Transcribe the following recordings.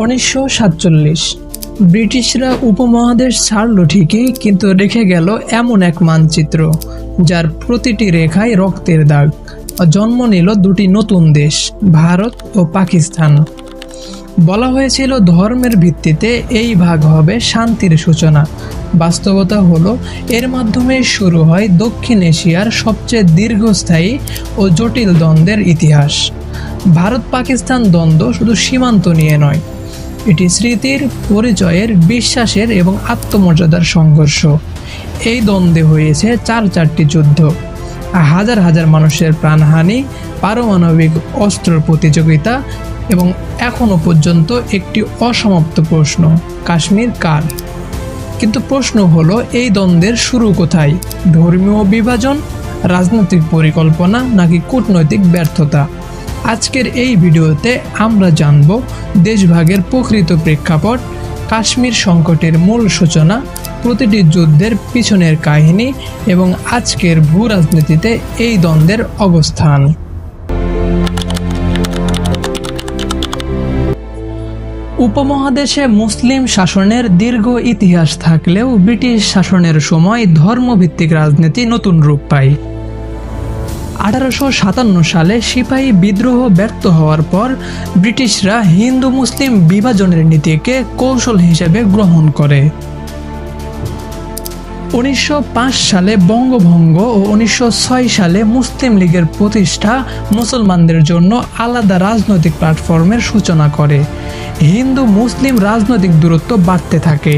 1947 ব্রিটিশরা উপমহাদেশ ছাড়ল ঠিকই, কিন্তু রেখে গেল এমন এক মানচিত্র যার প্রতিটি রেখায় রক্তের দাগ। জন্ম নিল দুটি নতুন দেশ, ভারত ও পাকিস্তান। বলা হয়েছিল ধর্মের ভিত্তিতে এই ভাগ হবে শান্তির সূচনা। বাস্তবতা হলো এর মাধ্যমে শুরু হয় দক্ষিণ এশিয়ার সবচেয়ে দীর্ঘস্থায়ী ও জটিল দ্বন্দ্বের ইতিহাস। ভারত পাকিস্তান দ্বন্দ্ব শুধু সীমান্ত নিয়ে নয়, এটি স্মৃতির, পরিচয়ের, বিশ্বাসের এবং আত্মমর্যাদার সংঘর্ষ। এই দ্বন্দ্বে হয়েছে চারটি যুদ্ধ, হাজার হাজার মানুষের প্রাণহানি, পারমাণবিক অস্ত্রের প্রতিযোগিতা এবং এখনও পর্যন্ত একটি অসমাপ্ত প্রশ্ন, কাশ্মীর কার? কিন্তু প্রশ্ন হলো, এই দ্বন্দ্বের শুরু কোথায়? ধর্মীয় বিভাজন, রাজনৈতিক পরিকল্পনা নাকি কূটনৈতিক ব্যর্থতা? আজকের এই ভিডিওতে আমরা জানব দেশভাগের প্রকৃত প্রেক্ষাপট, কাশ্মীর সংকটের মূল সূচনা, প্রতিটি যুদ্ধের পিছনের কাহিনী এবং আজকের ভূ রাজনীতিতে এই দ্বন্দ্বের অবস্থান। উপমহাদেশে মুসলিম শাসনের দীর্ঘ ইতিহাস থাকলেও ব্রিটিশ শাসনের সময় ধর্মভিত্তিক রাজনীতি নতুন রূপ পায়। 1857 সালে সিপাহী বিদ্রোহ ব্যর্থ হওয়ার পর ব্রিটিশরা হিন্দু মুসলিম বিভাজনের নীতিকে কৌশল হিসেবে গ্রহণ করে। 1905 সালে বঙ্গভঙ্গ ও 1906 সালে মুসলিম লীগের প্রতিষ্ঠা মুসলমানদের জন্য আলাদা রাজনৈতিক প্ল্যাটফর্মের সূচনা করে। হিন্দু মুসলিম রাজনৈতিক দূরত্ব বাড়তে থাকে।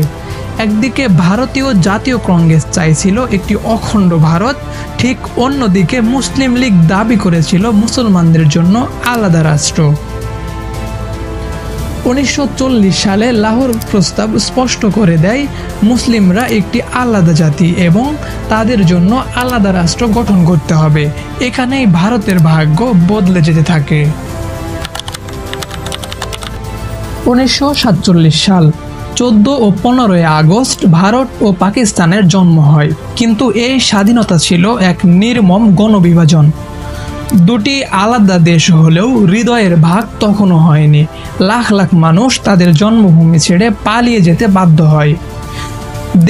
একদিকে ভারতীয় জাতীয় কংগ্রেস চাইছিল একটি অখণ্ড ভারত, ঠিক অন্যদিকে মুসলিম লীগ দাবি করেছিল মুসলমানদের জন্য আলাদা রাষ্ট্র। 1940 সালে লাহোর প্রস্তাব স্পষ্ট করে দেয় মুসলিমরা একটি আলাদা জাতি এবং তাদের জন্য আলাদা রাষ্ট্র গঠন করতে হবে। এখানেই ভারতের ভাগ্য বদলে যেতে থাকে। 1947 সাল 14 ও 15 আগস্ট ভারত ও পাকিস্তানের জন্ম হয়, কিন্তু এই স্বাধীনতা ছিল এক নির্মম গণবিভাজন। দুটি আলাদা দেশ হলেও হৃদয়ের ভাগ তখনও হয়নি। লাখ লাখ মানুষ তাদের জন্মভূমি ছেড়ে পালিয়ে যেতে বাধ্য হয়।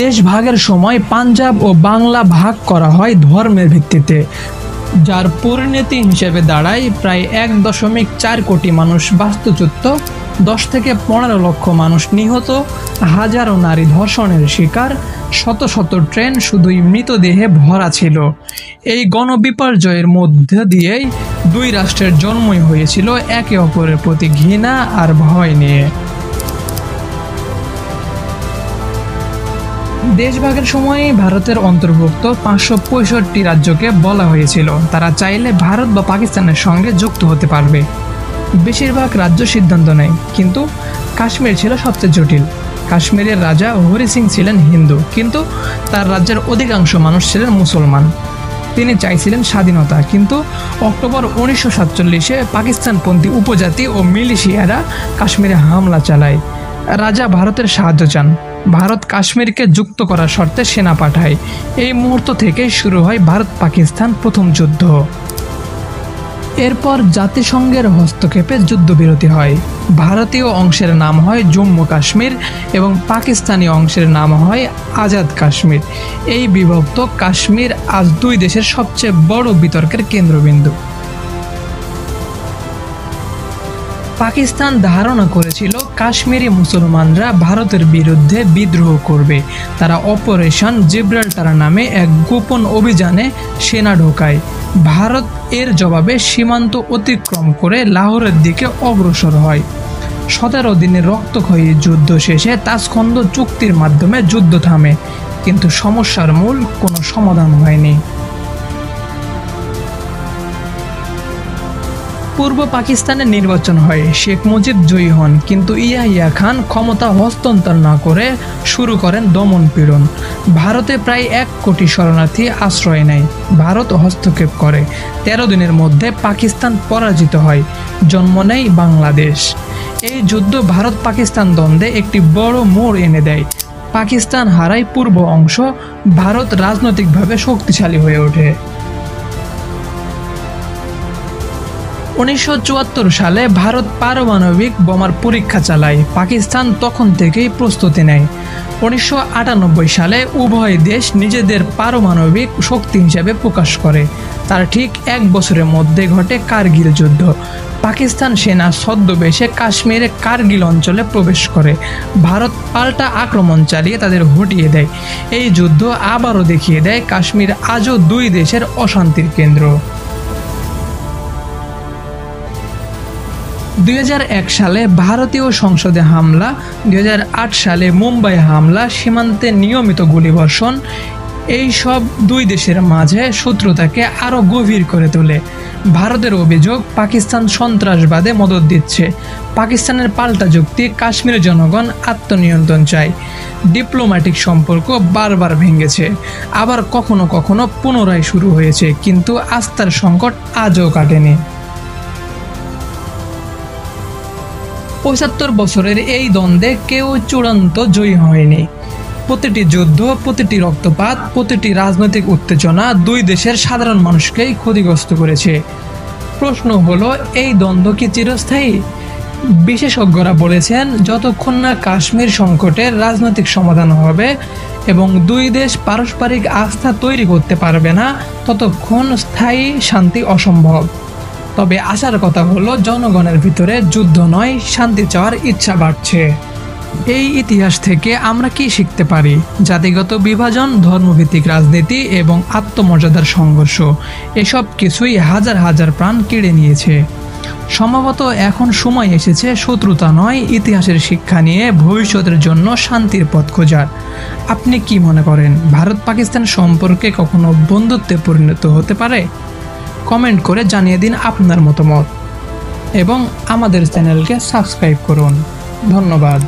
দেশ ভাগের সময় পাঞ্জাব ও বাংলা ভাগ করা হয় ধর্মের ভিত্তিতে, যার পরিণতি হিসেবে দাঁড়ায় প্রায় 1.4 কোটি মানুষ বাস্তুচ্যুত, 10 থেকে 15 লক্ষ মানুষ নিহত, হাজারো নারী ধর্ষণের শিকার, শত শত ট্রেন শুধুই মৃতদেহে ভরা ছিল। এই গণবিপর্যয়ের মধ্য দিয়েই দুই রাষ্ট্রের জন্মই হয়েছিল একে অপরের প্রতি ঘৃণা আর ভয় নিয়ে। দেশভাগের সময় ভারতের অন্তর্ভুক্ত 565 রাজ্যকে বলা হয়েছিল তারা চাইলে ভারত বা পাকিস্তানের সঙ্গে যুক্ত হতে পারবে। বেশিরভাগ রাজ্য সিদ্ধান্ত নেয়, কিন্তু কাশ্মীর ছিল সবচেয়ে জটিল। কাশ্মীরের রাজা হরি সিং ছিলেন হিন্দু, কিন্তু তার রাজ্যের অধিকাংশ মানুষ ছিলেন মুসলমান। তিনি চাইছিলেন স্বাধীনতা, কিন্তু অক্টোবর 1947-এ পাকিস্তানপন্থী উপজাতি ও মিলিশিয়ারা কাশ্মীরে হামলা চালায়। রাজা ভারতের সাহায্য চান। ভারত কাশ্মীরকে যুক্ত করার শর্তে সেনা পাঠায়। এই মুহূর্ত থেকে শুরু হয় ভারত পাকিস্তান প্রথম যুদ্ধ। এরপর জাতিসংঘের হস্তক্ষেপে যুদ্ধবিরতি হয়। ভারতীয় অংশের নাম হয় জম্মু কাশ্মীর এবং পাকিস্তানি অংশের নাম হয় আজাদ কাশ্মীর। এই বিভক্ত কাশ্মীর আজ দুই দেশের সবচেয়ে বড় বিতর্কের কেন্দ্রবিন্দু। পাকিস্তান ধারণা করেছিল কাশ্মীরি মুসলমানরা ভারতের বিরুদ্ধে বিদ্রোহ করবে। তারা অপারেশন জিব্রাল্টার নামে এক গোপন অভিযানে সেনা ঢোকায়। ভারত এর জবাবে সীমান্ত অতিক্রম করে লাহোরের দিকে অগ্রসর হয়। 17 দিনের রক্তক্ষয়ী যুদ্ধ শেষে তাসখন্দ চুক্তির মাধ্যমে যুদ্ধ থামে, কিন্তু সমস্যার মূল কোনো সমাধান হয়নি। পূর্ব পাকিস্তানে নির্বাচন হয়, শেখ মুজিব জয়ী হন, কিন্তু ইয়াহিয়া খান ক্ষমতা হস্তান্তর না করে শুরু করেন দমন-পীড়ন। ভারতে প্রায় 1 কোটি শরণার্থী আশ্রয় নেয়। ভারত হস্তক্ষেপ করে। 13 দিনের মধ্যে পাকিস্তান পরাজিত হয়, জন্ম নেয় বাংলাদেশ। এই যুদ্ধ ভারত পাকিস্তান দ্বন্দ্বে একটি বড় মোড় এনে দেয়। পাকিস্তান হারায় পূর্ব অংশ, ভারত রাজনৈতিকভাবে শক্তিশালী হয়ে ওঠে। 1974 সালে ভারত পারমাণবিক বোমার পরীক্ষা চালায়। পাকিস্তান তখন থেকেই প্রস্তুতি নেয়। 1998 সালে উভয় দেশ নিজেদের পারমাণবিক শক্তি হিসেবে প্রকাশ করে। তার ঠিক এক বছরের মধ্যে ঘটে কার্গিল যুদ্ধ। পাকিস্তান সেনা ছদ্মবেশে কাশ্মীরে কার্গিল অঞ্চলে প্রবেশ করে। ভারত পাল্টা আক্রমণ চালিয়ে তাদের হটিয়ে দেয়। এই যুদ্ধ আবারও দেখিয়ে দেয় কাশ্মীর আজও দুই দেশের অশান্তির কেন্দ্র। 2001 সালে ভারতীয় সংসদে হামলা, 2008 সালে মুম্বাই হামলা, সীমান্তে নিয়মিত গুলিবর্ষণ, এই সব দুই দেশের মাঝে শত্রুতাকে আরও গভীর করে তোলে। ভারতের অভিযোগ পাকিস্তান সন্ত্রাসবাদে মদদ দিচ্ছে। পাকিস্তানের পাল্টা যুক্তি কাশ্মীরের জনগণ আত্মনিয়ন্ত্রণ চায়। ডিপ্লোম্যাটিক সম্পর্ক বারবার ভেঙেছে, আবার কখনো কখনো পুনরায় শুরু হয়েছে, কিন্তু আস্থার সংকট আজও কাটেনি। 75 বছরের এই দ্বন্দ্বে কেউ চূড়ান্ত জয়ী হয়নি। প্রতিটি যুদ্ধ, প্রতিটি রক্তপাত, প্রতিটি রাজনৈতিক উত্তেজনা দুই দেশের সাধারণ মানুষকেই ক্ষতিগ্রস্ত করেছে। প্রশ্ন হলো, এই দ্বন্দ্ব কি চিরস্থায়ী? বিশেষজ্ঞরা বলেছেন, যতক্ষণ না কাশ্মীর সংকটের রাজনৈতিক সমাধান হবে এবং দুই দেশ পারস্পরিক আস্থা তৈরি করতে পারবে না, ততক্ষণ স্থায়ী শান্তি অসম্ভব। তবে আশার কথা হলো, জনগণের ভিতরে যুদ্ধ নয়, শান্তি চাওয়ার ইচ্ছা বাড়ছে। এই ইতিহাস থেকে আমরা কি শিখতে পারি? জাতিগত বিভাজন, ধর্মভিত্তিক রাজনীতি এবং আত্মমর্যাদার সংঘর্ষ, এসব কিছুই হাজার হাজার প্রাণ কেড়ে নিয়েছে। সম্ভবত এখন সময় এসেছে শত্রুতা নয়, ইতিহাসের শিক্ষা নিয়ে ভবিষ্যতের জন্য শান্তির পথ খোঁজার। আপনি কি মনে করেন, ভারত পাকিস্তান সম্পর্কে কখনো বন্ধুত্বে পরিণত হতে পারে? কমেন্ট করে জানিয়ে দিন আপনার মতামত এবং আমাদের চ্যানেলকে সাবস্ক্রাইব করুন। ধন্যবাদ।